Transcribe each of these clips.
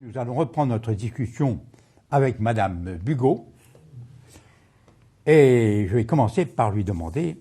Nous allons reprendre notre discussion avec Madame Bugeaud et je vais commencer par lui demander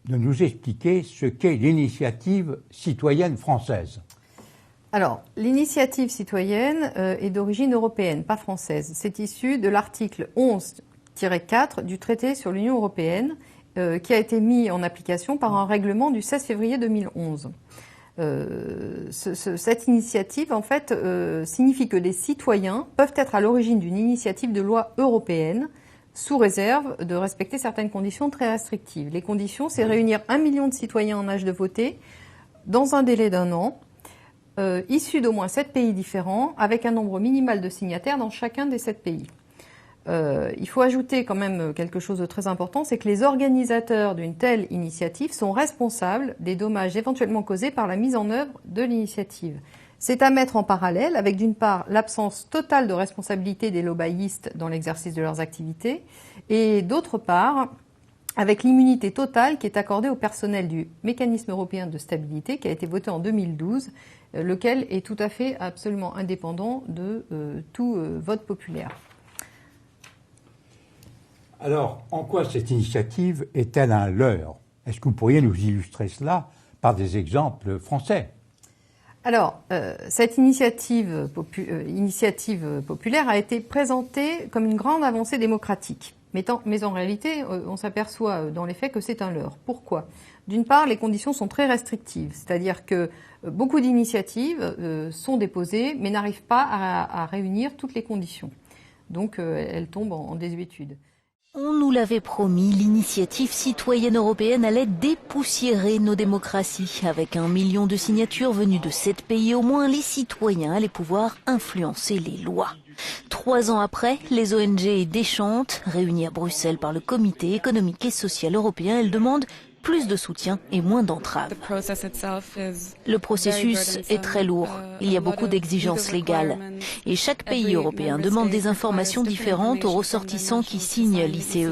de nous expliquer ce qu'est l'initiative citoyenne française. Alors, l'initiative citoyenne est d'origine européenne, pas française. C'est issu de l'article 11-4 du traité sur l'Union européenne qui a été mis en application par un règlement du 16 février 2011. Cette initiative, en fait, signifie que des citoyens peuvent être à l'origine d'une initiative de loi européenne sous réserve de respecter certaines conditions très restrictives. Les conditions, c'est réunir 1 million de citoyens en âge de voter dans un délai d'1 an, issus d'au moins 7 pays différents, avec un nombre minimal de signataires dans chacun des 7 pays. Il faut ajouter quand même quelque chose de très important, c'est que les organisateurs d'une telle initiative sont responsables des dommages éventuellement causés par la mise en œuvre de l'initiative. C'est à mettre en parallèle avec d'une part l'absence totale de responsabilité des lobbyistes dans l'exercice de leurs activités et d'autre part avec l'immunité totale qui est accordée au personnel du mécanisme européen de stabilité qui a été voté en 2012, lequel est tout à fait absolument indépendant de tout vote populaire. Alors, en quoi cette initiative est-elle un leurre? Est-ce que vous pourriez nous illustrer cela par des exemples français? Alors, cette initiative populaire a été présentée comme une grande avancée démocratique. Mais en réalité, on s'aperçoit dans les faits que c'est un leurre. Pourquoi? D'une part, les conditions sont très restrictives, c'est-à-dire que beaucoup d'initiatives sont déposées mais n'arrivent pas à réunir toutes les conditions. Donc, elles tombent en désuétude. On nous l'avait promis, l'initiative citoyenne européenne allait dépoussiérer nos démocraties. Avec 1 million de signatures venues de 7 pays au moins, les citoyens allaient pouvoir influencer les lois. 3 ans après, les ONG déchantent. Réunies à Bruxelles par le Comité économique et social européen, elles demandent plus de soutien et moins d'entraves. Le processus est très lourd. Il y a beaucoup d'exigences légales. Et chaque pays européen demande des informations différentes aux ressortissants qui signent l'ICE.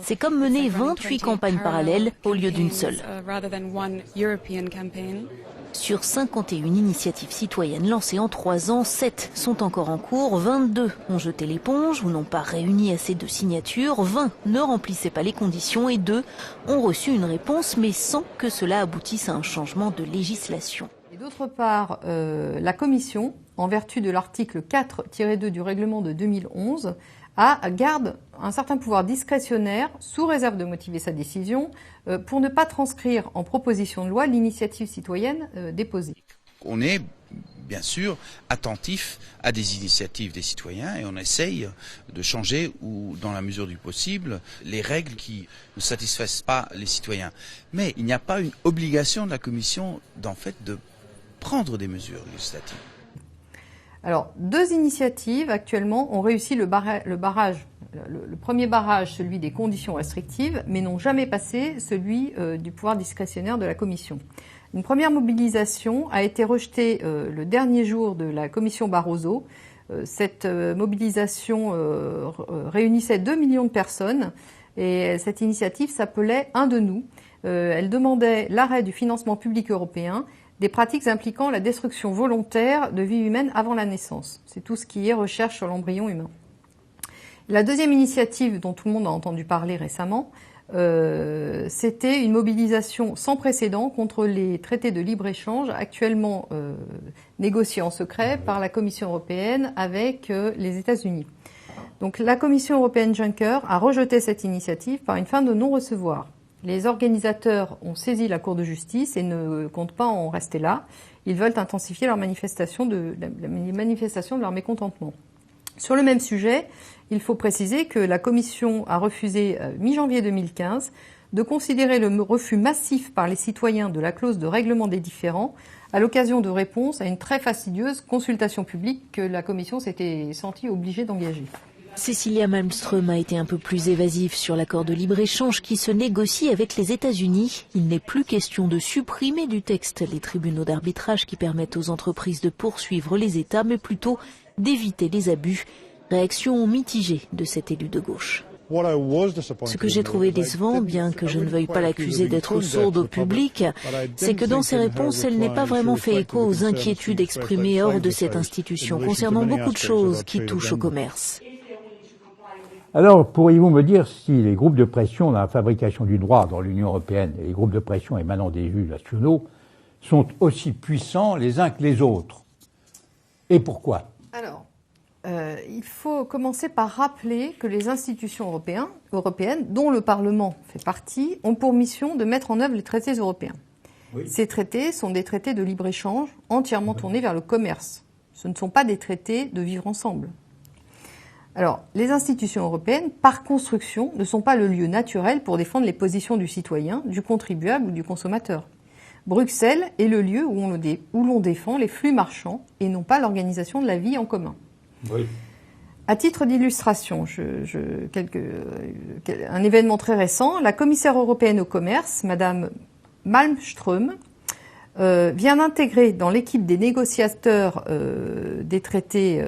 C'est comme mener 28 campagnes parallèles au lieu d'une seule. Sur 51 initiatives citoyennes lancées en 3 ans, 7 sont encore en cours, 22 ont jeté l'éponge ou n'ont pas réuni assez de signatures, 20 ne remplissaient pas les conditions et 2 ont reçu une réponse mais sans que cela aboutisse à un changement de législation. Et d'autre part, la Commission, en vertu de l'article 4-2 du règlement de 2011, garde un certain pouvoir discrétionnaire, sous réserve de motiver sa décision, pour ne pas transcrire en proposition de loi l'initiative citoyenne déposée. On est bien sûr attentif à des initiatives des citoyens et on essaye de changer, ou dans la mesure du possible, les règles qui ne satisfaisent pas les citoyens. Mais il n'y a pas une obligation de la Commission, en fait, de prendre des mesures législatives. Alors, 2 initiatives actuellement ont réussi le barrage. Le premier barrage, celui des conditions restrictives, mais n'ont jamais passé celui du pouvoir discrétionnaire de la Commission. Une première mobilisation a été rejetée le dernier jour de la Commission Barroso. Cette mobilisation réunissait 2 millions de personnes et cette initiative s'appelait « Un de nous ». Elle demandait l'arrêt du financement public européen des pratiques impliquant la destruction volontaire de vie humaine avant la naissance. C'est tout ce qui est recherche sur l'embryon humain. La deuxième initiative dont tout le monde a entendu parler récemment, c'était une mobilisation sans précédent contre les traités de libre-échange actuellement négociés en secret par la Commission européenne avec les États-Unis. Donc la Commission européenne Juncker a rejeté cette initiative par une fin de non-recevoir. Les organisateurs ont saisi la Cour de justice et ne comptent pas en rester là. Ils veulent intensifier la manifestation de leur mécontentement. Sur le même sujet, il faut préciser que la Commission a refusé, mi-janvier 2015, de considérer le refus massif par les citoyens de la clause de règlement des différends à l'occasion de réponses à une très fastidieuse consultation publique que la Commission s'était sentie obligée d'engager. Cecilia Malmström a été un peu plus évasive sur l'accord de libre-échange qui se négocie avec les États-Unis. Il n'est plus question de supprimer du texte les tribunaux d'arbitrage qui permettent aux entreprises de poursuivre les États, mais plutôt d'éviter les abus. Réaction mitigée de cet élu de gauche. Ce que j'ai trouvé décevant, bien que je ne veuille pas l'accuser d'être sourde au public, c'est que dans ses réponses, elle n'est pas vraiment fait écho aux inquiétudes exprimées hors de cette institution concernant beaucoup de choses qui touchent au commerce. Alors, pourriez-vous me dire si les groupes de pression dans la fabrication du droit dans l'Union européenne et les groupes de pression émanant des juges nationaux sont aussi puissants les uns que les autres? Et pourquoi? Alors, il faut commencer par rappeler que les institutions européennes, dont le Parlement fait partie, ont pour mission de mettre en œuvre les traités européens. Oui. Ces traités sont des traités de libre-échange entièrement tournés vers le commerce. Ce ne sont pas des traités de vivre ensemble. Alors, les institutions européennes, par construction, ne sont pas le lieu naturel pour défendre les positions du citoyen, du contribuable ou du consommateur. Bruxelles est le lieu où l'on défend les flux marchands et non pas l'organisation de la vie en commun. Oui. À titre d'illustration, un événement très récent, la commissaire européenne au commerce, Madame Malmström, vient d'intégrer dans l'équipe des négociateurs des traités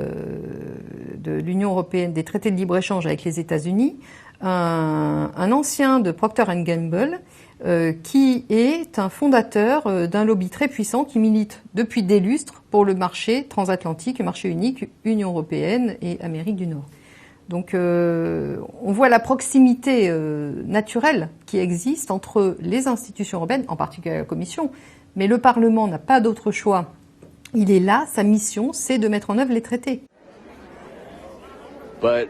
de l'Union européenne, des traités de libre-échange avec les États-Unis, un ancien de Procter & Gamble, qui est un fondateur d'un lobby très puissant qui milite depuis des lustres pour le marché transatlantique, le marché unique, Union européenne et Amérique du Nord. Donc on voit la proximité naturelle qui existe entre les institutions européennes, en particulier la Commission, mais le Parlement n'a pas d'autre choix. Il est là, sa mission, c'est de mettre en œuvre les traités. Le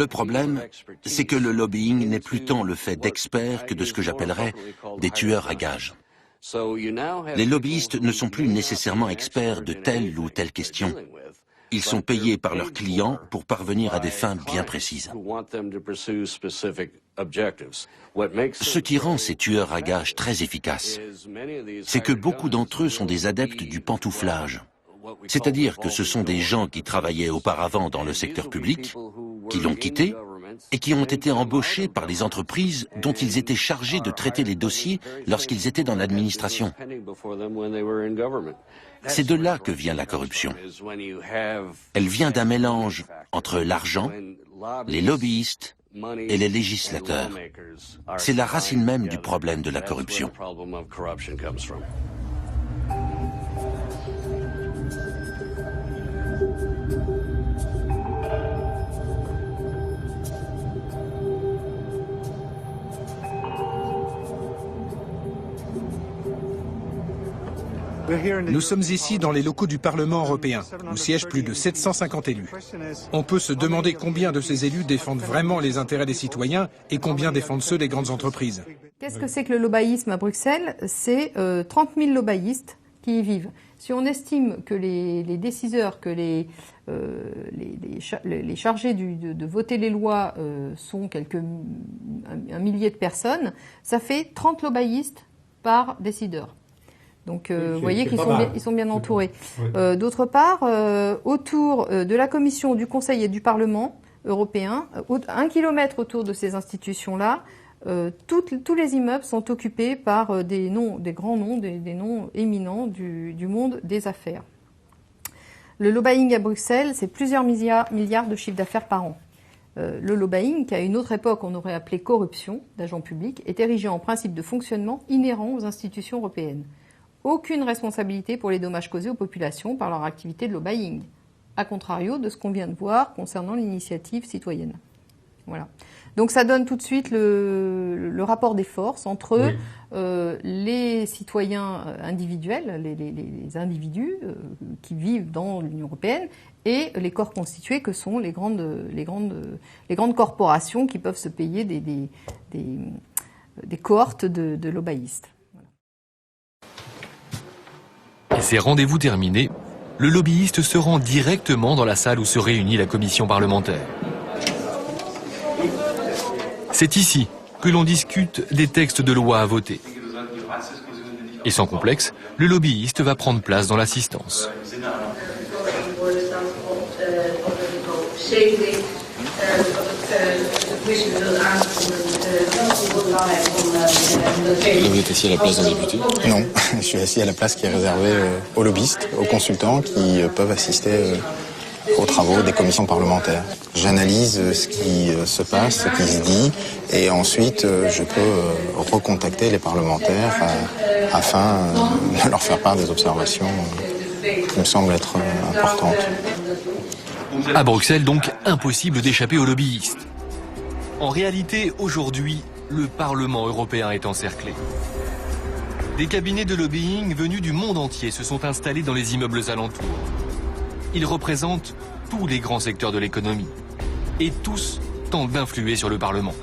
problème, c'est que le lobbying n'est plus tant le fait d'experts que de ce que j'appellerais des tueurs à gages. Les lobbyistes ne sont plus nécessairement experts de telle ou telle question. Ils sont payés par leurs clients pour parvenir à des fins bien précises. Ce qui rend ces tueurs à gages très efficaces, c'est que beaucoup d'entre eux sont des adeptes du pantouflage. C'est-à-dire que ce sont des gens qui travaillaient auparavant dans le secteur public, qui l'ont quitté et qui ont été embauchés par les entreprises dont ils étaient chargés de traiter les dossiers lorsqu'ils étaient dans l'administration. C'est de là que vient la corruption. Elle vient d'un mélange entre l'argent, les lobbyistes et les législateurs. C'est la racine même du problème de la corruption. Nous sommes ici dans les locaux du Parlement européen, où siègent plus de 750 élus. On peut se demander combien de ces élus défendent vraiment les intérêts des citoyens et combien défendent ceux des grandes entreprises. Qu'est-ce que c'est que le lobbyisme à Bruxelles? C'est 30 000 lobbyistes qui y vivent. Si on estime que les décideurs, que les chargés de voter les lois sont un millier de personnes, ça fait 30 lobbyistes par décideur. Donc, vous voyez qu'ils sont bien entourés. Oui. D'autre part, autour de la Commission, du Conseil et du Parlement européen, 1 kilomètre autour de ces institutions-là, tous les immeubles sont occupés par des grands noms, des noms éminents du monde des affaires. Le lobbying à Bruxelles, c'est plusieurs milliards de chiffre d'affaires par an. Le lobbying, qu'à une autre époque on aurait appelé corruption d'agents publics, est érigé en principe de fonctionnement inhérent aux institutions européennes. Aucune responsabilité pour les dommages causés aux populations par leur activité de lobbying, à contrario de ce qu'on vient de voir concernant l'initiative citoyenne. Voilà. Donc ça donne tout de suite le rapport des forces entre les citoyens individuels, les individus qui vivent dans l'Union européenne et les corps constitués que sont les grandes corporations qui peuvent se payer des cohortes de lobbyistes. Et ces rendez-vous terminés, le lobbyiste se rend directement dans la salle où se réunit la commission parlementaire. C'est ici que l'on discute des textes de loi à voter. Et sans complexe, le lobbyiste va prendre place dans l'assistance. Vous êtes assis à la place d'un député? Non, je suis assis à la place qui est réservée aux lobbyistes, aux consultants qui peuvent assister aux travaux des commissions parlementaires. J'analyse ce qui se passe, ce qui se dit, et ensuite je peux recontacter les parlementaires afin de leur faire part des observations qui me semblent être importantes. À Bruxelles, donc, impossible d'échapper aux lobbyistes. En réalité, aujourd'hui, le Parlement européen est encerclé. Des cabinets de lobbying venus du monde entier se sont installés dans les immeubles alentours. Ils représentent tous les grands secteurs de l'économie. Et tous tentent d'influer sur le Parlement.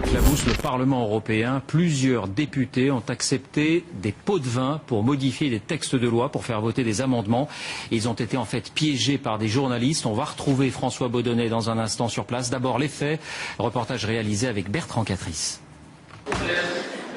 Clabousse, le Parlement européen, plusieurs députés ont accepté des pots de vin pour modifier les textes de loi, pour faire voter des amendements. Ils ont été en fait piégés par des journalistes. On va retrouver François Baudonnet dans un instant sur place. D'abord les faits, reportage réalisé avec Bertrand Catrice.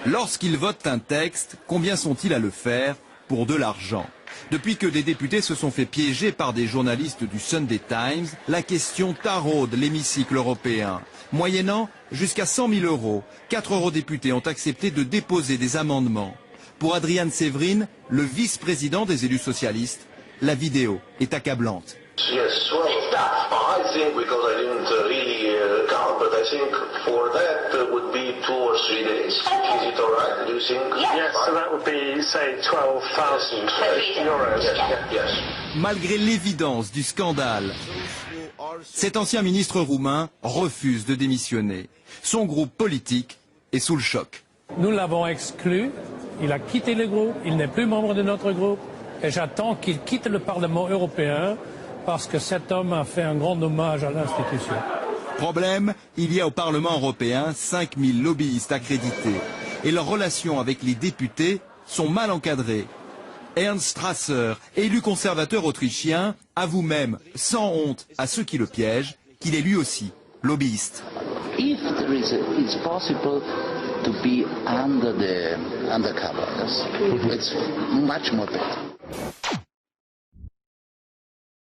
Lorsqu'ils votent un texte, combien sont-ils à le faire pour de l'argent? Depuis que des députés se sont fait piéger par des journalistes du Sunday Times, la question taraude l'hémicycle européen. Moyennant jusqu'à 100 000 €, 4 eurodéputés ont accepté de déposer des amendements. Pour Adrian Severin, le vice-président des élus socialistes, la vidéo est accablante. Yes, well, I think because I didn't really count, but I think for that would be 2 or 3 days. Is it all right? Do you think? Yes, so that would be, say, 12,000 euros. Yes. Malgré l'évidence du scandale, cet ancien ministre roumain refuse de démissionner. Son groupe politique est sous le choc. Nous l'avons exclu, il a quitté le groupe, il n'est plus membre de notre groupe, et j'attends qu'il quitte le Parlement européen parce que cet homme a fait un grand hommage à l'institution. Problème, il y a au Parlement européen 5000 lobbyistes accrédités et leurs relations avec les députés sont mal encadrées. Ernst Strasser, élu conservateur autrichien, avoue même, sans honte à ceux qui le piègent, qu'il est lui aussi lobbyiste. If it's possible to be under the undercover, it's much more better.